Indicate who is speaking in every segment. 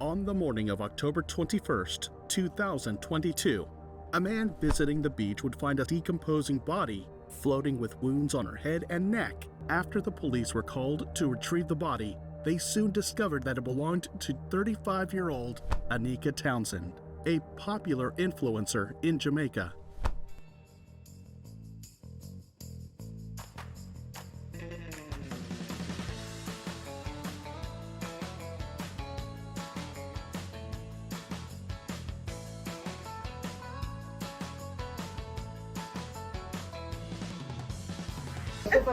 Speaker 1: On the morning of October 21st, 2022, a man visiting the beach would find a decomposing body floating with wounds on her head and neck. After the police were called to retrieve the body, they soon discovered that it belonged to 35-year-old Anika Townsend, a popular influencer in Jamaica.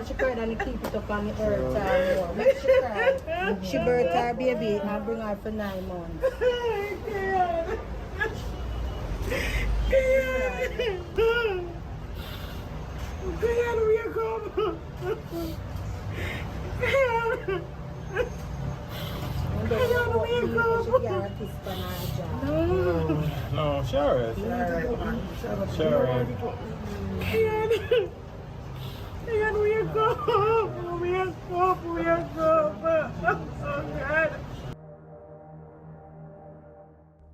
Speaker 2: She cried and keep it up on the earth more. Make she cry. She birthed her baby and bring her for 9 months.
Speaker 3: No, sure.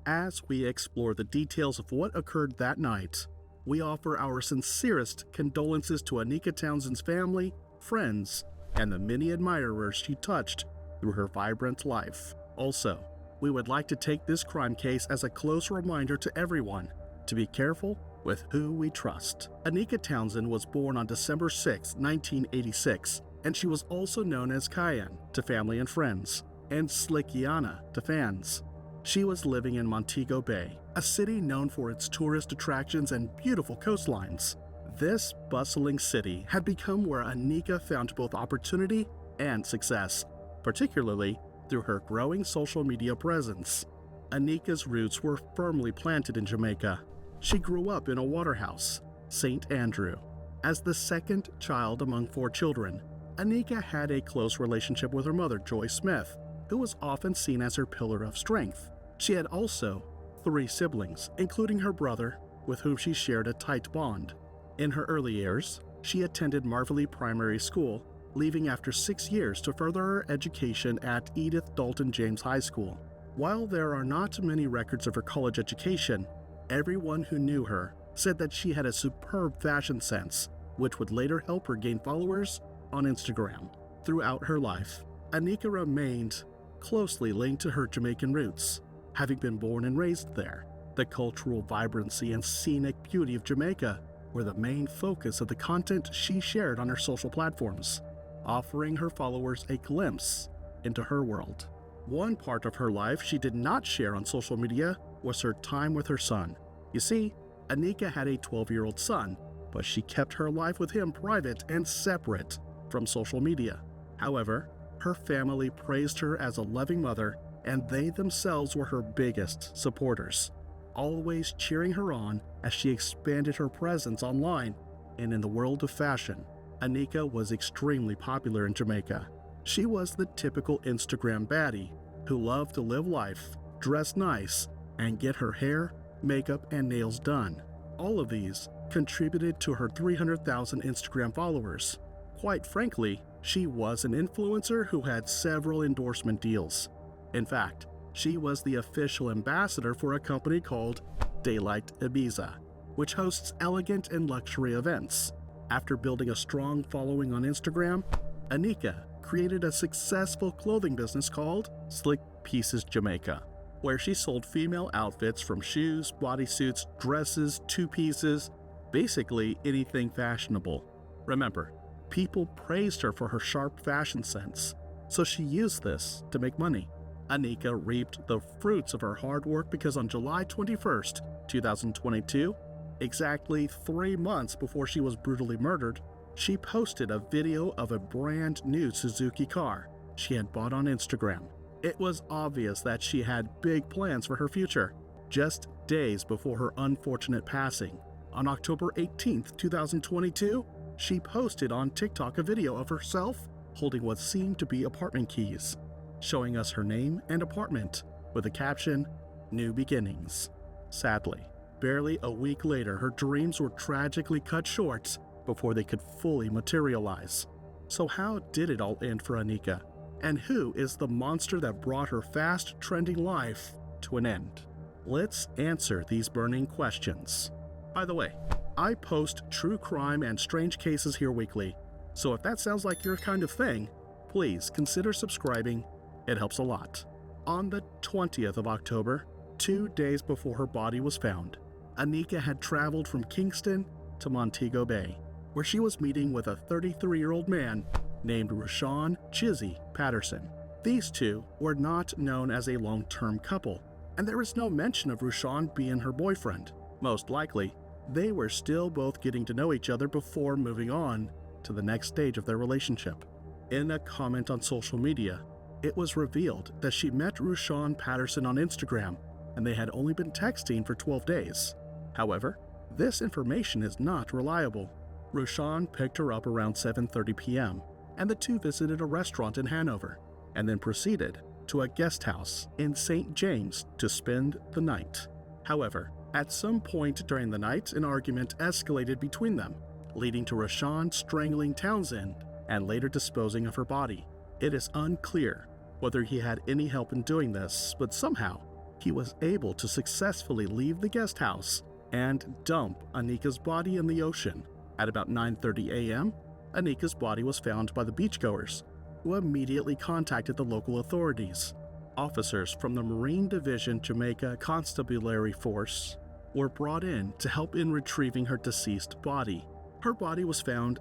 Speaker 1: As we explore the details of what occurred that night, we offer our sincerest condolences to Anika Townsend's family, friends, and the many admirers she touched through her vibrant life. Also, we would like to take this crime case as a close reminder to everyone to be careful with who we trust. Anika Townsend was born on December 6, 1986, and she was also known as Cayenne to family and friends, and Slickiana to fans. She was living in Montego Bay, a city known for its tourist attractions and beautiful coastlines. This bustling city had become where Anika found both opportunity and success, particularly through her growing social media presence. Anika's roots were firmly planted in Jamaica. She grew up in a waterhouse, St. Andrew. As the second child among 4 children, Anika had a close relationship with her mother, Joy Smith, who was often seen as her pillar of strength. She had also 3 siblings, including her brother, with whom she shared a tight bond. In her early years, she attended Marvelly Primary School, leaving after 6 years to further her education at Edith Dalton James High School. While there are not many records of her college education, everyone who knew her said that she had a superb fashion sense, which would later help her gain followers on Instagram. Throughout her life, Anika remained closely linked to her Jamaican roots, having been born and raised there. The cultural vibrancy and scenic beauty of Jamaica were the main focus of the content she shared on her social platforms, offering her followers a glimpse into her world. One part of her life she did not share on social media was her time with her son. You see, Anika had a 12-year-old son, but she kept her life with him private and separate from social media. However, her family praised her as a loving mother, and they themselves were her biggest supporters, always cheering her on as she expanded her presence online and in the world of fashion. Anika was extremely popular in Jamaica. She was the typical Instagram baddie who loved to live life, dress nice, and get her hair, makeup, and nails done. All of these contributed to her 300,000 Instagram followers. Quite frankly, she was an influencer who had several endorsement deals. In fact, she was the official ambassador for a company called Daylight Ibiza, which hosts elegant and luxury events. After building a strong following on Instagram, Anika created a successful clothing business called Slick Pieces Jamaica, where she sold female outfits from shoes, bodysuits, dresses, two-pieces, basically anything fashionable. Remember, people praised her for her sharp fashion sense, so she used this to make money. Anika reaped the fruits of her hard work because on July 21st, 2022, exactly 3 months before she was brutally murdered, she posted a video of a brand new Suzuki car she had bought on Instagram. It was obvious that she had big plans for her future. Just days before her unfortunate passing, on October 18th, 2022, she posted on TikTok a video of herself holding what seemed to be apartment keys, showing us her name and apartment with the caption, "New Beginnings." Sadly, barely a week later, her dreams were tragically cut short before they could fully materialize. So how did it all end for Anika? And who is the monster that brought her fast trending life to an end? Let's answer these burning questions. By the way, I post true crime and strange cases here weekly, so if that sounds like your kind of thing, please consider subscribing. It helps a lot. On the 20th of October, 2 days before her body was found, Anika had traveled from Kingston to Montego Bay, where she was meeting with a 33-year-old man named Rashawn Chizzy Patterson. These two were not known as a long-term couple, and there is no mention of Rashawn being her boyfriend. Most likely, they were still both getting to know each other before moving on to the next stage of their relationship. In a comment on social media, it was revealed that she met Rashawn Patterson on Instagram, and they had only been texting for 12 days. However, this information is not reliable. Rashawn picked her up around 7:30 p.m., and the two visited a restaurant in Hanover, and then proceeded to a guest house in St. James to spend the night. However, at some point during the night, an argument escalated between them, leading to Rashawn strangling Townsend and later disposing of her body. It is unclear whether he had any help in doing this, but somehow he was able to successfully leave the guest house and dump Anika's body in the ocean. At about 9:30 a.m., Anika's body was found by the beachgoers, who immediately contacted the local authorities. Officers from the Marine Division Jamaica Constabulary Force were brought in to help in retrieving her deceased body. Her body was found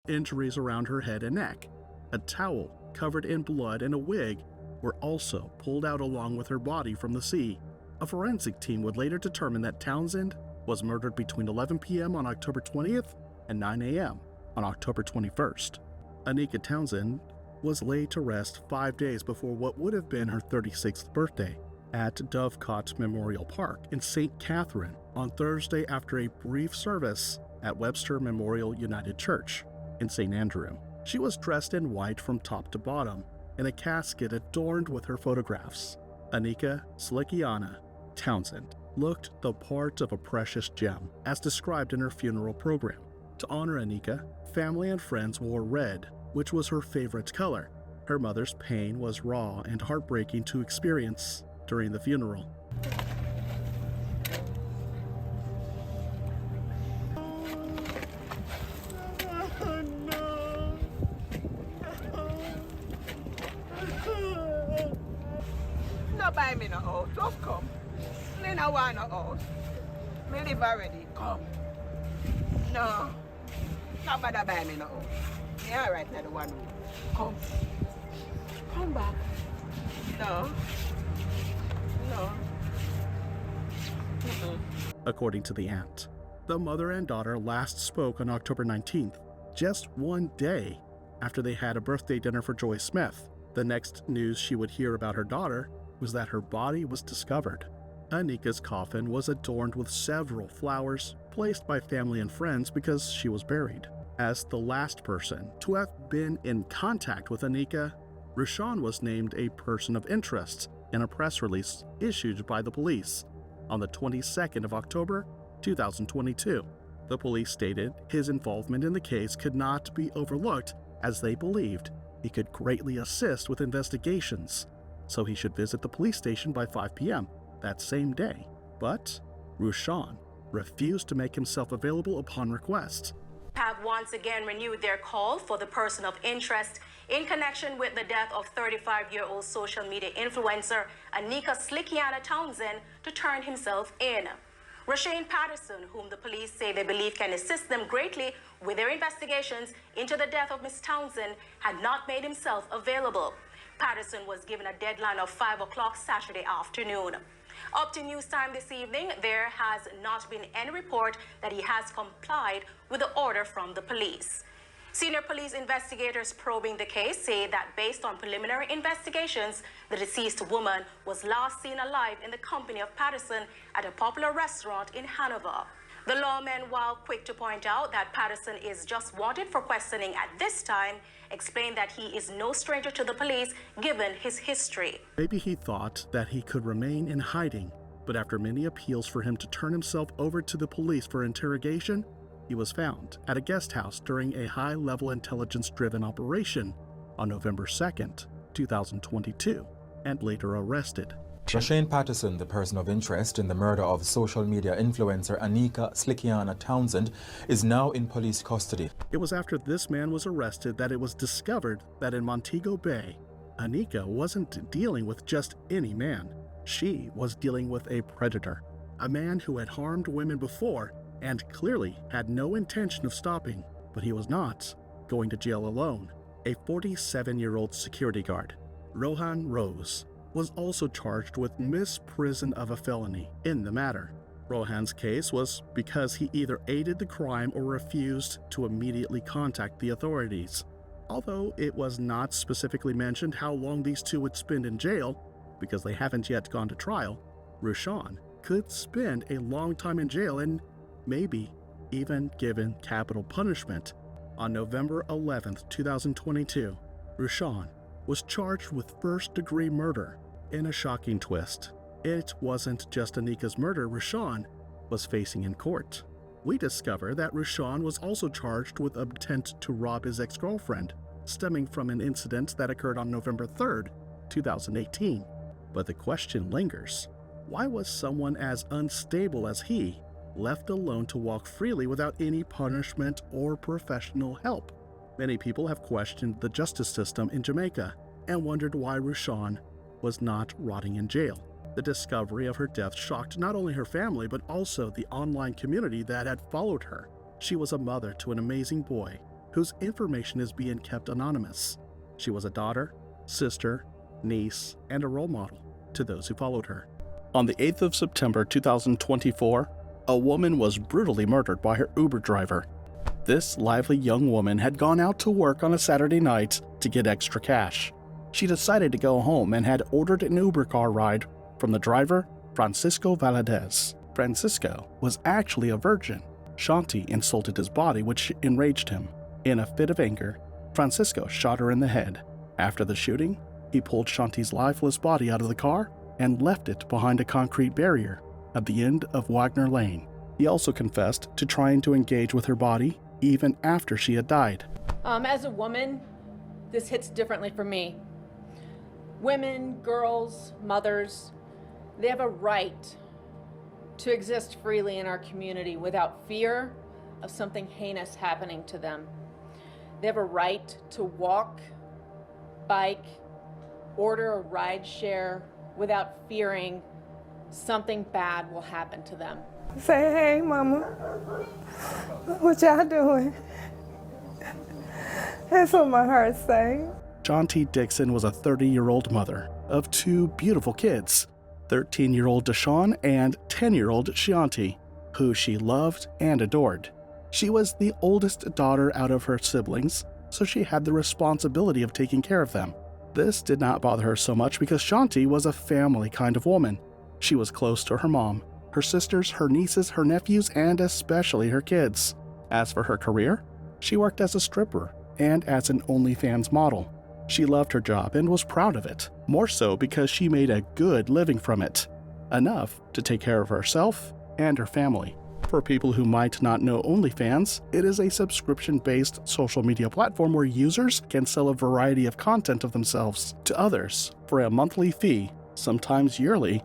Speaker 1: injuries around her head and neck. A towel covered in blood and a wig were also pulled out along with her body from the sea. A forensic team would later determine that Townsend was murdered between 11 p.m. on October 20th and 9 a.m. on October 21st. Anika Townsend was laid to rest 5 days before what would have been her 36th birthday at Dovecot Memorial Park in St. Catherine on Thursday after a brief service at Webster Memorial United Church in St. Andrew. She was dressed in white from top to bottom in a casket adorned with her photographs. Anika Slickiana Townsend looked the part of a precious gem, as described in her funeral program. To honor Anika, family and friends wore red, which was her favorite color. Her mother's pain was raw and heartbreaking to experience during the funeral.
Speaker 4: No buy me no house, just come. Me no want no house. Me live already, come. No, not bother buy me no house. Me alright now the one room. Come. Come back. No. No.
Speaker 1: According to the aunt, the mother and daughter last spoke on October 19th, just 1 day after they had a birthday dinner for Joy Smith. The next news she would hear about her daughter was that her body was discovered. Anika's coffin was adorned with several flowers placed by family and friends because she was buried. As the last person to have been in contact with Anika, Rashawn was named a person of interest in a press release issued by the police on the 22nd of October, 2022. The police stated his involvement in the case could not be overlooked, as they believed he could greatly assist with investigations, so he should visit the police station by 5 p.m. that same day. But Rashawn refused to make himself available upon request.
Speaker 5: Have once again renewed their call for the person of interest in connection with the death of 35-year-old social media influencer Anika Slickiana Townsend to turn himself in. Rashawn Patterson, whom the police say they believe can assist them greatly with their investigations into the death of Ms. Townsend, had not made himself available. Patterson was given a deadline of 5 o'clock Saturday afternoon. Up to news time this evening, there has not been any report that he has complied with the order from the police. Senior police investigators probing the case say that based on preliminary investigations, the deceased woman was last seen alive in the company of Patterson at a popular restaurant in Hanover. The lawman, while quick to point out that Patterson is just wanted for questioning at this time, explained that he is no stranger to the police given his history.
Speaker 1: Maybe he thought that he could remain in hiding, but after many appeals for him to turn himself over to the police for interrogation, he was found at a guest house during a high-level intelligence-driven operation on November 2nd, 2022, and later arrested.
Speaker 6: Roshane Patterson, the person of interest in the murder of social media influencer Anika Slickiana Townsend, is now in police custody.
Speaker 1: It was after this man was arrested that it was discovered that in Montego Bay, Anika wasn't dealing with just any man. She was dealing with a predator, a man who had harmed women before and clearly had no intention of stopping. But he was not going to jail alone. A 47-year-old security guard, Rohan Rose, was also charged with misprision of a felony in the matter. Rohan's case was because he either aided the crime or refused to immediately contact the authorities. Although it was not specifically mentioned how long these two would spend in jail, because they haven't yet gone to trial, Rushan could spend a long time in jail and maybe even given capital punishment. On November 11, 2022, Rushan was charged with first-degree murder. In a shocking twist, it wasn't just Anika's murder Rushan was facing in court. We discover that Rushan was also charged with intent to rob his ex-girlfriend, stemming from an incident that occurred on November 3, 2018. But the question lingers, why was someone as unstable as he left alone to walk freely without any punishment or professional help? Many people have questioned the justice system in Jamaica and wondered why Rushan was not rotting in jail. The discovery of her death shocked not only her family but also the online community that had followed her. She was a mother to an amazing boy whose information is being kept anonymous. She was a daughter, sister, niece, and a role model to those who followed her. On the 8th of September 2024, a woman was brutally murdered by her Uber driver. This lively young woman had gone out to work on a Saturday night to get extra cash. She decided to go home and had ordered an Uber car ride from the driver, Francisco Valadez. Francisco was actually a virgin. Shanti insulted his body, which enraged him. In a fit of anger, Francisco shot her in the head. After the shooting, he pulled Shanti's lifeless body out of the car and left it behind a concrete barrier at the end of Wagner Lane. He also confessed to trying to engage with her body even after she had died.
Speaker 7: As a woman, this hits differently for me. Women, girls, mothers, they have a right to exist freely in our community without fear of something heinous happening to them. They have a right to walk, bike, order a ride share without fearing something bad will happen to them.
Speaker 8: Say, hey, mama, what y'all doing? That's what my heart's saying.
Speaker 1: Shanti Dixon was a 30-year-old mother of two beautiful kids, 13-year-old Deshawn and 10-year-old Shanti, who she loved and adored. She was the oldest daughter out of her siblings, so she had the responsibility of taking care of them. This did not bother her so much because Shanti was a family kind of woman. She was close to her mom, her sisters, her nieces, her nephews, and especially her kids. As for her career, she worked as a stripper and as an OnlyFans model. She loved her job and was proud of it, more so because she made a good living from it, enough to take care of herself and her family. For people who might not know OnlyFans, it is a subscription-based social media platform where users can sell a variety of content of themselves to others for a monthly fee, sometimes yearly.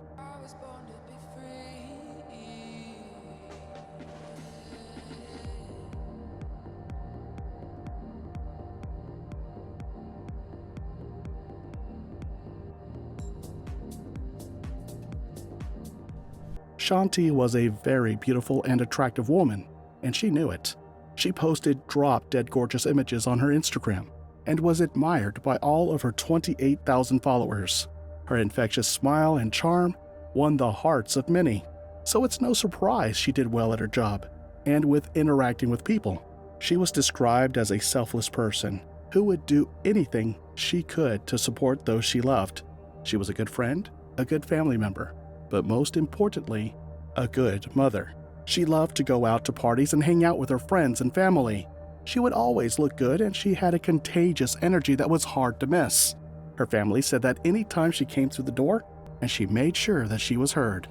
Speaker 1: Shanti was a very beautiful and attractive woman, and she knew it. She posted drop-dead gorgeous images on her Instagram and was admired by all of her 28,000 followers. Her infectious smile and charm won the hearts of many, so it's no surprise she did well at her job and with interacting with people. She was described as a selfless person who would do anything she could to support those she loved. She was a good friend, a good family member, but most importantly, a good mother. She loved to go out to parties and hang out with her friends and family. She would always look good and she had a contagious energy that was hard to miss. Her family said that any time she came through the door, and she made sure that she was heard.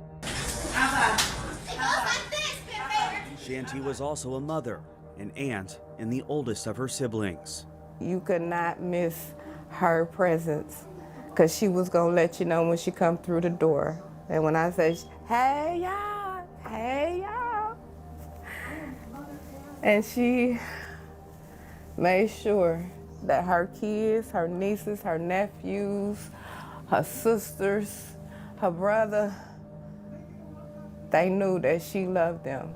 Speaker 9: Shanti was also a mother, an aunt, and the oldest of her siblings.
Speaker 8: You could not miss her presence, because she was going to let you know when she come through the door. And when I say, hey, y'all, hey, y'all. And she made sure that her kids, her nieces, her nephews, her sisters, her brother, they knew that she loved them.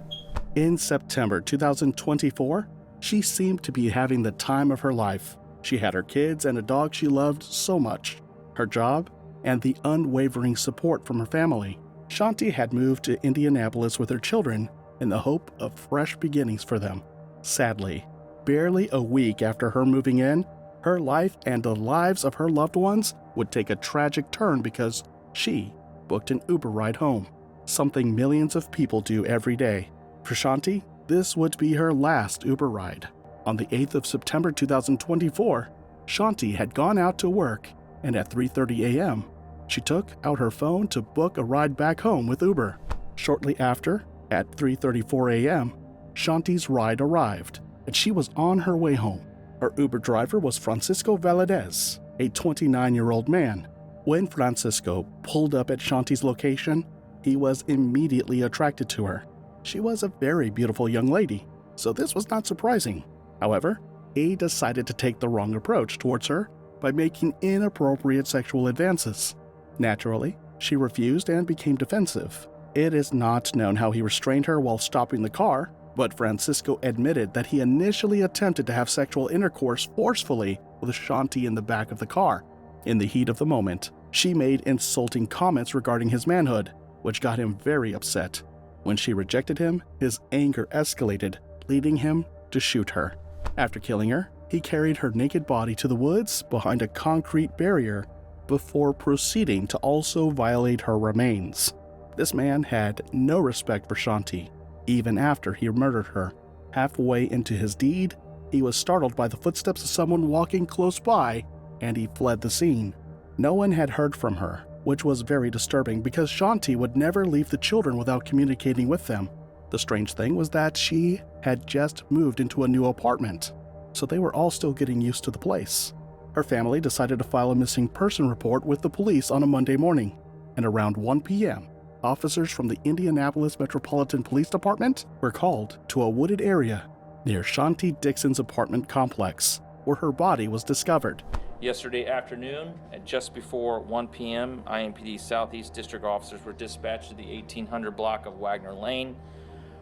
Speaker 1: In September 2024, she seemed to be having the time of her life. She had her kids and a dog she loved so much, her job, and the unwavering support from her family. Shanti had moved to Indianapolis with her children in the hope of fresh beginnings for them. Sadly, barely a week after her moving in, her life and the lives of her loved ones would take a tragic turn because she booked an Uber ride home, something millions of people do every day. For Shanti, this would be her last Uber ride. On the 8th of September 2024, Shanti had gone out to work, and at 3:30 a.m., she took out her phone to book a ride back home with Uber. Shortly after, at 3:34 a.m., Shanti's ride arrived, and she was on her way home. Her Uber driver was Francisco Valadez, a 29-year-old man. When Francisco pulled up at Shanti's location, he was immediately attracted to her. She was a very beautiful young lady, so this was not surprising. However, he decided to take the wrong approach towards her by making inappropriate sexual advances. Naturally, she refused and became defensive. It is not known how he restrained her while stopping the car, but Francisco admitted that he initially attempted to have sexual intercourse forcefully with Shanti in the back of the car. In the heat of the moment, she made insulting comments regarding his manhood, which got him very upset. When she rejected him, his anger escalated, leading him to shoot her. After killing her, he carried her naked body to the woods behind a concrete barrier before proceeding to also violate her remains. This man had no respect for Shanti, even after he murdered her. Halfway into his deed, he was startled by the footsteps of someone walking close by, and he fled the scene. No one had heard from her, which was very disturbing because Shanti would never leave the children without communicating with them. The strange thing was that she had just moved into a new apartment, so they were all still getting used to the place. Her family decided to file a missing person report with the police on a Monday morning, and around 1 p.m., officers from the Indianapolis Metropolitan Police Department were called to a wooded area near Shanti Dixon's apartment complex, where her body was discovered.
Speaker 10: Yesterday afternoon, at just before 1 p.m., IMPD Southeast District officers were dispatched to the 1800 block of Wagner Lane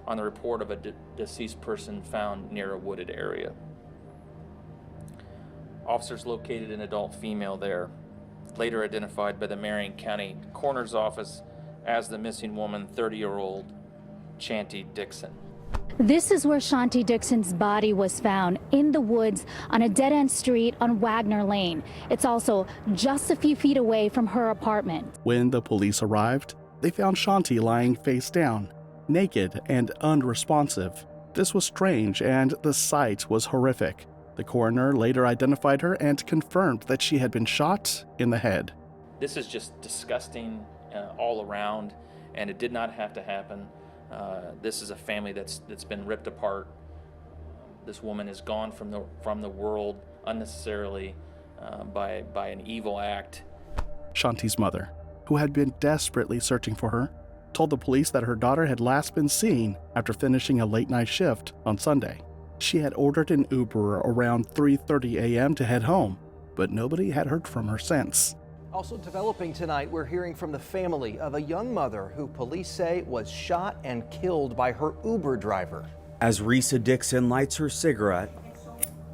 Speaker 10: on the report of a deceased person found near a wooded area. Officers located an adult female there, later identified by the Marion County Coroner's Office as the missing woman, 30-year-old Shanti Dixon.
Speaker 11: This is where Shanti Dixon's body was found, in the woods on a dead-end street on Wagner Lane. It's also just a few feet away from her apartment.
Speaker 1: When the police arrived, they found Shanti lying face down, naked and unresponsive. This was strange, and the sight was horrific. The coroner later identified her and confirmed that she had been shot in the head.
Speaker 10: This is just disgusting all around, and it did not have to happen. This is a family that's been ripped apart. This woman is gone from the world unnecessarily by an evil act.
Speaker 1: Shanti's mother, who had been desperately searching for her, told the police that her daughter had last been seen after finishing a late-night shift on Sunday. She had ordered an Uber around 3:30 a.m. to head home, but nobody had heard from her since.
Speaker 12: Also developing tonight, we're hearing from the family of a young mother who police say was shot and killed by her Uber driver.
Speaker 9: As Risa Dixon lights her cigarette,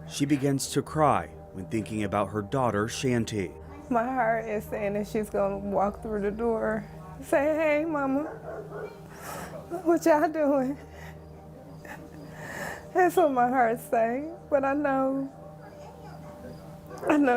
Speaker 9: she begins to cry when thinking about her daughter, Shanti.
Speaker 8: My heart is saying that she's going to walk through the door, say, hey, mama, what y'all doing? That's what my heart's saying, but I know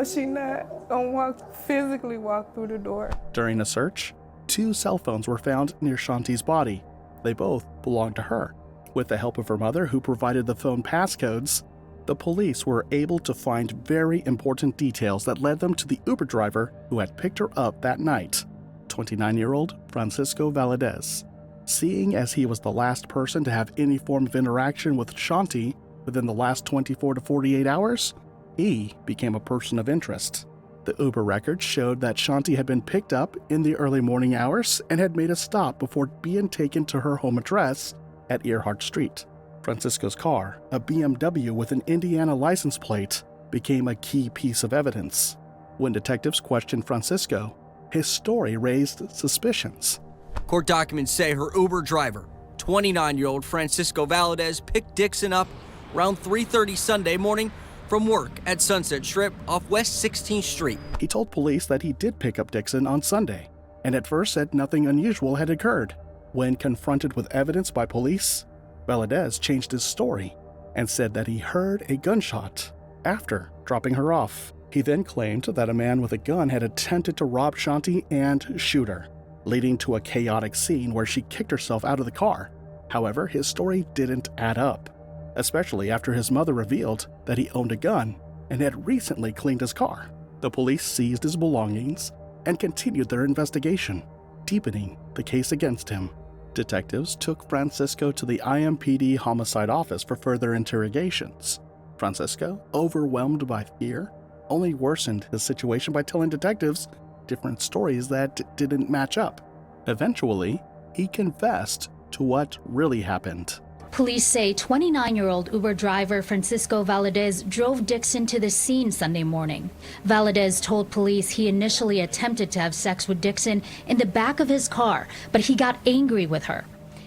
Speaker 8: she not gonna physically walk through the door.
Speaker 1: During a search, 2 cell phones were found near Shanti's body. They both belonged to her. With the help of her mother, who provided the phone passcodes, the police were able to find very important details that led them to the Uber driver who had picked her up that night, 29-year-old Francisco Valadez. Seeing as he was the last person to have any form of interaction with Shanti within the last 24 to 48 hours, he became a person of interest. The Uber records showed that Shanti had been picked up in the early morning hours and had made a stop before being taken to her home address at Earhart Street. Francisco's car, a BMW with an Indiana license plate, became a key piece of evidence. When detectives questioned Francisco, his story raised suspicions.
Speaker 13: Court documents say her Uber driver, 29-year-old Francisco Valadez, picked Dixon up around 3:30 Sunday morning from work at Sunset Strip off West 16th Street.
Speaker 1: He told police that he did pick up Dixon on Sunday, and at first said nothing unusual had occurred. When confronted with evidence by police, Valadez changed his story and said that he heard a gunshot after dropping her off. He then claimed that a man with a gun had attempted to rob Shanti and shoot her, leading to a chaotic scene where she kicked herself out of the car. However, his story didn't add up, especially after his mother revealed that he owned a gun and had recently cleaned his car. The police seized his belongings and continued their investigation, deepening the case against him. Detectives took Francisco to the IMPD homicide office for further interrogations. Francisco, overwhelmed by fear, only worsened his situation by telling detectives different stories that didn't match up. Eventually, he confessed to what really happened.
Speaker 11: Police say 29-year-old Uber driver Francisco Valadez drove Dixon to the scene Sunday morning. Valadez told police he initially attempted to have sex with Dixon in the back of his car, but he got angry with her.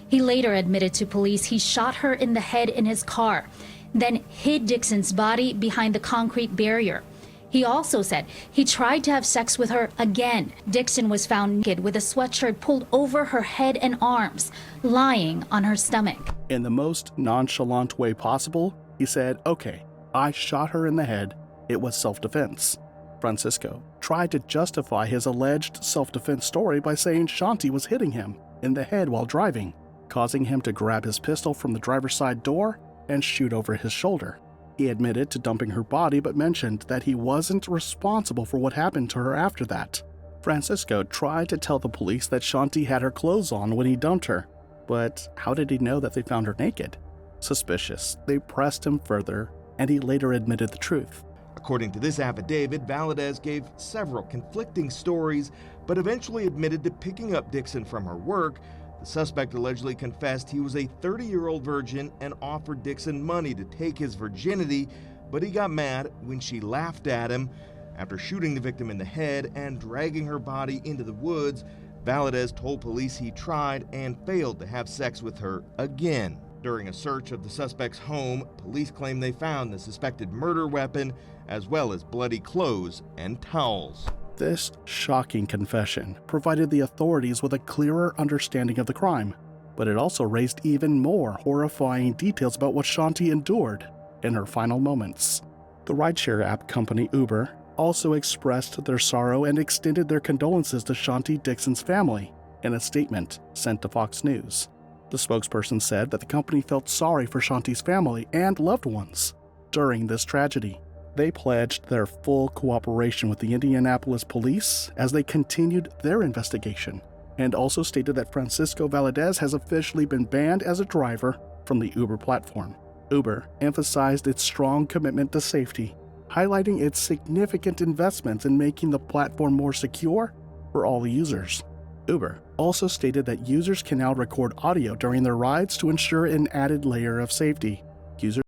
Speaker 11: He later admitted to police he shot her in the head in his car, then hid Dixon's body behind the concrete barrier. He also said he tried to have sex with her again. Dixon was found naked with a sweatshirt pulled over her head and arms, lying on her stomach.
Speaker 1: In the most nonchalant way possible, he said, "Okay, I shot her in the head. It was self-defense." Francisco tried to justify his alleged self-defense story by saying Shanti was hitting him in the head while driving, causing him to grab his pistol from the driver's side door and shoot over his shoulder. He admitted to dumping her body but mentioned that he wasn't responsible for what happened to her after that. Francisco tried to tell the police that Shanti had her clothes on when he dumped her, but how did he know that they found her naked? Suspicious, they pressed him further, and he later admitted the truth.
Speaker 14: According to this affidavit, Valadez gave several conflicting stories, but eventually admitted to picking up Dixon from her work. The suspect allegedly confessed he was a 30-year-old virgin and offered Dixon money to take his virginity, but he got mad when she laughed at him. After shooting the victim in the head and dragging her body into the woods, Valadez told police he tried and failed to have sex with her again. During a search of the suspect's home, police claim they found the suspected murder weapon, as well as bloody clothes and towels.
Speaker 1: This shocking confession provided the authorities with a clearer understanding of the crime, but it also raised even more horrifying details about what Shanti endured in her final moments. The rideshare app company Uber also expressed their sorrow and extended their condolences to Shanti Dixon's family in a statement sent to Fox News. The spokesperson said that the company felt sorry for Shanti's family and loved ones during this tragedy. They pledged their full cooperation with the Indianapolis police as they continued their investigation, and also stated that Francisco Valadez has officially been banned as a driver from the Uber platform. Uber emphasized its strong commitment to safety, highlighting its significant investments in making the platform more secure for all users. Uber also stated that users can now record audio during their rides to ensure an added layer of safety. Users